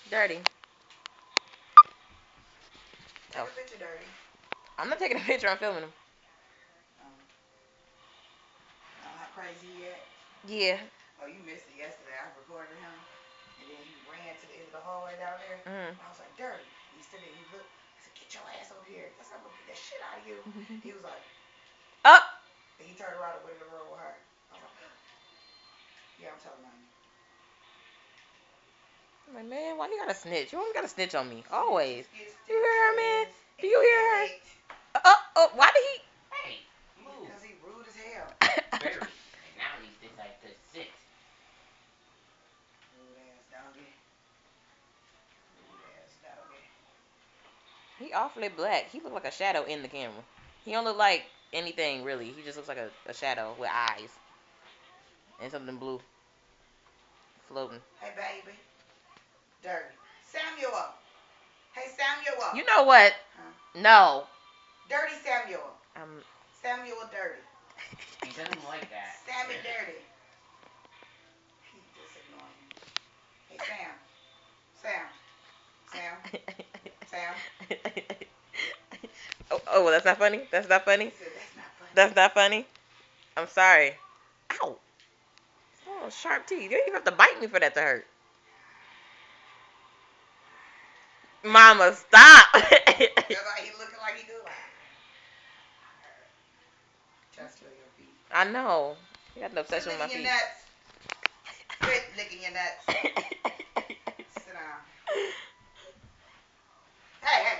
Dirty. Take a picture, Dirty. I'm not taking a picture. I'm filming him. How crazy he at? Yeah. Oh, you missed it yesterday. I recorded him, and then he ran to the end of the hallway down there. Mm. And I was like, Dirty. He stood there. He looked. I said, get your ass over here. I said, I'm gonna beat that shit out of you. He was like, Up. and he turned around and went in the room with her. I was like, yeah, I'm telling on you. I'm like, man, why you gotta snitch? You always gotta snitch on me. Always. Snitches get You hear her, man? stitches, Do you hear her? licked. Oh, why did he? Hey, move. Because he rude as hell. Very. And now he decides to sit. Rude ass doggy. Rude ass doggy. He awfully black. He look like a shadow in the camera. He don't look like anything really. He just looks like a shadow with eyes and something blue floating. Hey, baby. Dirty. Samuel. Hey, Samuel. You know what? Huh? No. Dirty Samuel. Um. Samuel Dirty. He doesn't like that. Sammy Dirty. He just ignoring me. Hey, Sam. Sam. Sam. Sam. Oh, well, that's not funny. That's not funny. He said, that's not funny. That's not funny. I'm sorry. Ow. Oh, sharp teeth. You didn't even have to bite me for that to hurt. Mama, stop. That's why he looking like he do. Like, just feel your feet. I know. You got an obsession with my Quit licking feet. your nuts. Quit licking your nuts. Sit down. Hey.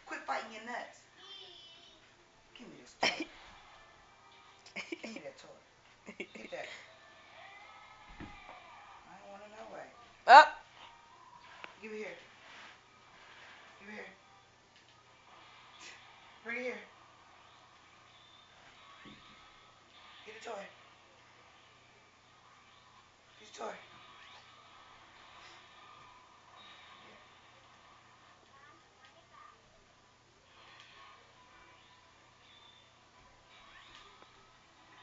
Quit biting your nuts. Give me this toy. Give me that toy. Get that. I don't want it no way. Up. Give it here. Give it here. Bring it here. Get the toy. Get the toy.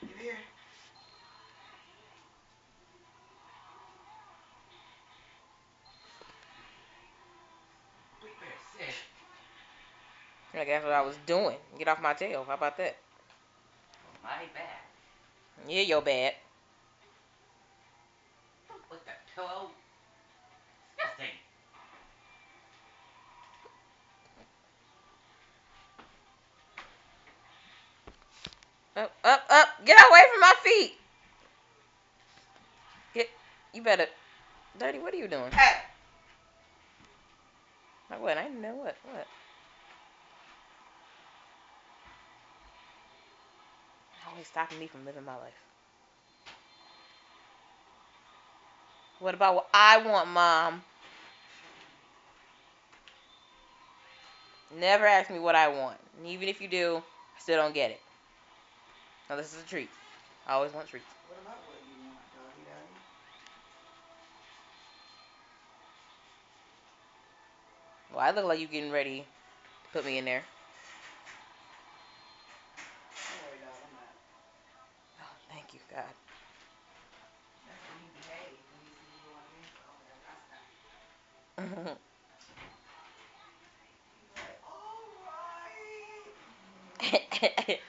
Give it here. Big Bear, sit. I guess what I was doing. Get off my tail. How about that? My bad. Yeah, your bad. Don't lick that pillow. Disgusting. Up. Get away from my feet. You better. Dirty, what are you doing? Hey. Like what? I didn't know what. What? Always stopping me from living my life. What about what I want, Mom? Never ask me what I want. And even if you do, I still don't get it. Now this is a treat. I always want treats. What about what you want, doggy doggy? Well, I look like you getting ready to put me in there. Don't worry, dog. I'm not. Oh, thank you, God. That's when he behaves. When he see you going against him. Okay, I stop. He's like, all right.